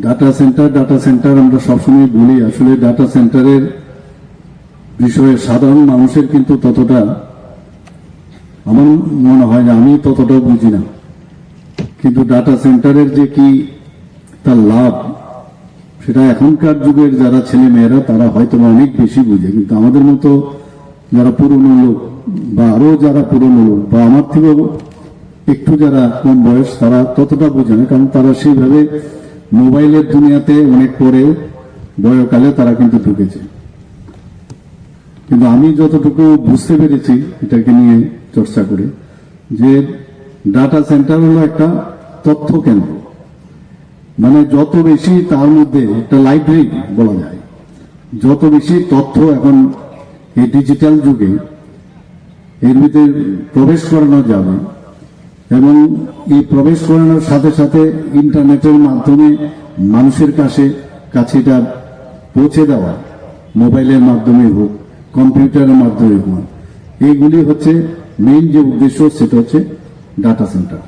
Data centre আমরা সবসময় বলি, আসলে ডাটা সেন্টারের বিষয়ে সাধারণ মানুষের কিন্তু ততটা আমার মনে হয় না, আমি ততটা বুঝি না। কিন্তু ডাটা সেন্টারের যে কি তার লাভ, সেটা এখনকার যুগের যারা ছেলে মেয়েরা তারা হয়তো অনেক বেশি বুঝে, কিন্তু আমাদের মতো যারা পুরনো লোক বা আরো যারা পুরনো লোক বা আমার থেকেও একটু যারা কম বয়স তারা ততটা বোঝে না, কারণ তারা সেইভাবে মোবাইলের দুনিয়াতে অনেক পরে বয়কালে তারা কিন্তু ঢুকেছে। কিন্তু আমি যতটুকু বুঝতে পেরেছি এটাকে নিয়ে চর্চা করে, যে ডাটা সেন্টার হলো একটা তথ্য কেন্দ্র, মানে যত বেশি তার মধ্যে একটা লাইব্রেরি বলা যায়, যত বেশি তথ্য এখন এই ডিজিটাল যুগে এর ভিতরে প্রবেশ করানো যাবে, এবং এই প্রবেশ করানোর সাথে সাথে ইন্টারনেটের মাধ্যমে মানুষের কাছে এটা পৌঁছে দেওয়া, মোবাইলের মাধ্যমে হোক কম্পিউটারের মাধ্যমে হোক, এইগুলি হচ্ছে মেইন যে উদ্দেশ্য, সেটা হচ্ছে ডাটা সেন্টার।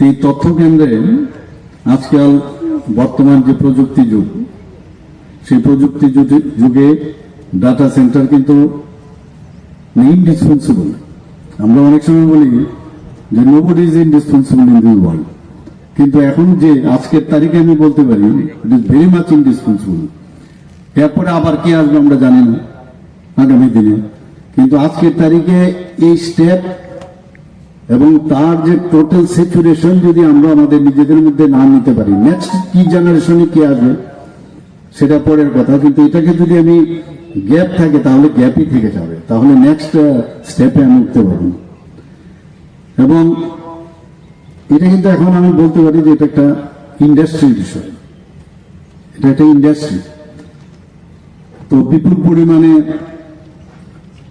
এই তথ্য কেন্দ্রে আজকাল বর্তমান যে প্রযুক্তি যুগ, সেই প্রযুক্তি যুগে ডাটা সেন্টার কিন্তু ইনডিসপেন্সিবল। আমরা অনেক সময় বলি যে nobody is indispensable in the world, কিন্তু এখন যে আজকের তারিখে আমি বলতে পারি it is very much indispensable. এরপরে আবার কি আসবে আমরা জানি না আগামী দিনে, কিন্তু আজকের তারিখে এই স্টেপ এবং তার যে টোটাল সিচুয়েশন যদি আমরা আমাদের নিজেদের মধ্যে না নিতে পারি, নেক্সট কি জেনারেশনে কি আসবে সেটা পরের কথা, কিন্তু এটাকে যদি আমি গ্যাপ থাকে তাহলে গ্যাপই থেকে যাবে, তাহলে নেক্সট স্টেপে আমি উঠতে পারবো। এবং এটা কিন্তু এখন আমি বলতে পারি যে এটা একটা ইন্ডাস্ট্রির বিষয়, এটা একটা ইন্ডাস্ট্রি। তো বিপুল পরিমাণে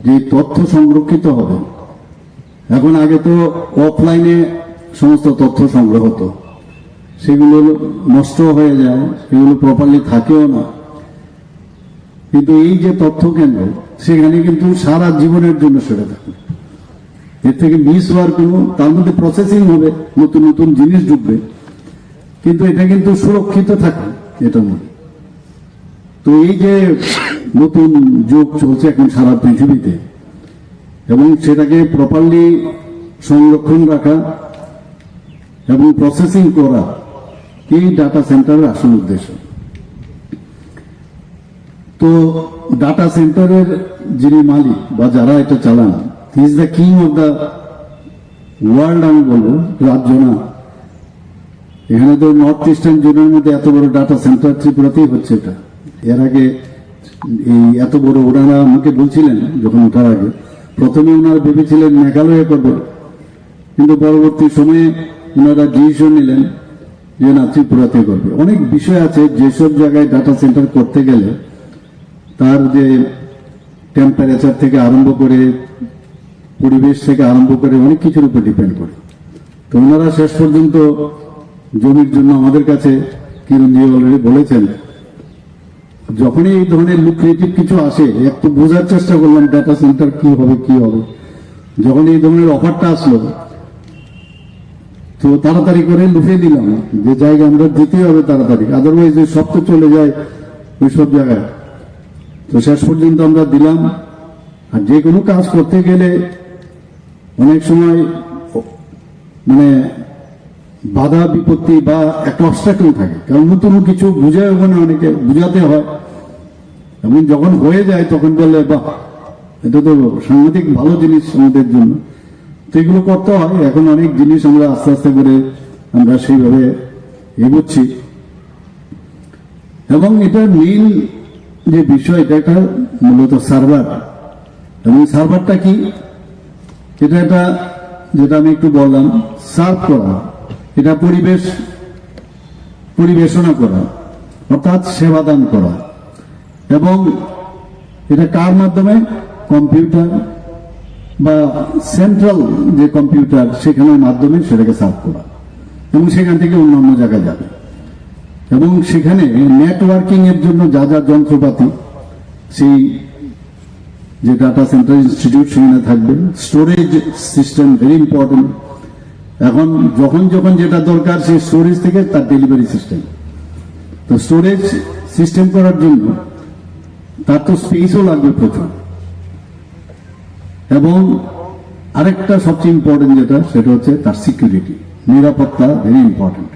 যে তথ্য সংরক্ষিত হবে, এখন আগে তো অফলাইনে সমস্ত তথ্য সংগ্রহ হতো, সেগুলো নষ্ট হয়ে যায়, সেগুলো প্রপারলি থাকেও না। কিন্তু এই যে তথ্য কেন্দ্র, সেখানে কিন্তু সারা জীবনের জন্য সেটা থাকে, এর থেকে মিস হওয়ার কোনো, তার মধ্যে প্রসেসিং হবে, নতুন নতুন জিনিস ঢুকবে, কিন্তু এটা কিন্তু সুরক্ষিত থাকে এটার মধ্যে। তো এই যে নতুন যুগ চলছে এখন সারা পৃথিবীতে, এবং সেটাকে প্রপারলি সংরক্ষণ রাখা এবং প্রসেসিং করা, এই ডাটা সেন্টারের আসল উদ্দেশ্য। তো ডাটা সেন্টারের যিনি মালিক বা যারা এটা চালান, he is the king of the world, আমি বলবো, রাজ্য না। এখানে তো নর্থ ইস্টার্ন জোনের মধ্যে এত বড় ডাটা সেন্টার ত্রিপুরাতেই হচ্ছে। এটা এর আগে এই এত বড়, ওনারা আমাকে বলছিলেন যখন ওঠার আগে, প্রথমে ওনারা ভেবেছিলেন মেঘালয়ে করবে, কিন্তু পরবর্তী সময়ে ওনারা ডিসিশন নিলেন যে না, ত্রিপুরাতে করবে। অনেক বিষয় আছে যেসব জায়গায় ডাটা সেন্টার করতে গেলে তার যে টেম্পারেচার থেকে আরম্ভ করে, পরিবেশ থেকে আরম্ভ করে অনেক কিছুর উপর ডিপেন্ড করে। তো ওনারা শেষ পর্যন্ত জমির জন্য আমাদের কাছে কিরণজি অলরেডি বলেছেন, যখনই এই ধরনের লুক্রেটিভ কিছু আসে একটু বোঝার চেষ্টা করলাম ডাটা সেন্টার কি হবে। যখন এই ধরনের অফারটা আসলো, তো তাড়াতাড়ি করে লুফে দিলাম যে জায়গা আমরা দিতে হবে তাড়াতাড়ি, আদারওয়াইজ সব তো চলে যায় ওই সব জায়গায়। তো শেষ পর্যন্ত আমরা দিলাম। আর যে কোনো কাজ করতে গেলে অনেক সময় মানে বাধা বিপত্তি বা একটা অবস্ট্রাকল থাকে, কারণ নতুন কিছু বুঝায়, ওখানে অনেকে বুঝাতে হয়, এবং যখন হয়ে যায় তখন বললে বাহ, এটা তো সাংঘাতিক ভালো জিনিস আমাদের জন্য। তো এগুলো করতে হয়। এখন অনেক জিনিস আমরা আস্তে আস্তে করে আমরা সেইভাবে এগোচ্ছি। এবং এটার মেইন যে বিষয়, এটা একটা মূলত সার্ভার। এবং সার্ভারটা কি, এটা একটা, যেটা আমি একটু বললাম, সার্ভ করা, এটা পরিবেশনা করা, অর্থাৎ সেবাদান করা। এবং এটা কার মাধ্যমে, কম্পিউটার বা সেন্ট্রাল যে কম্পিউটার, সেখানের মাধ্যমে সেটাকে সার্ভ করা, এবং সেখান থেকে অন্যান্য জায়গায় যাবে। এবং সেখানে নেটওয়ার্কিং এর জন্য যা যা যন্ত্রপাতি, সেই যে ডাটা সেন্টার ইনস্টিটিউট সেখানে থাকবে। স্টোরেজ সিস্টেম ভেরি ইম্পর্টেন্ট, এখন যখন যখন যেটা দরকার সে স্টোরেজ থেকে তার ডেলিভারি সিস্টেম, তো স্টোরেজ সিস্টেম করার জন্য তার তো স্পেসও লাগবে প্রচুর। এবং আরেকটা সবচেয়ে ইম্পর্টেন্ট যেটা, সেটা হচ্ছে তার সিকিউরিটি, নিরাপত্তা ভেরি ইম্পর্টেন্ট।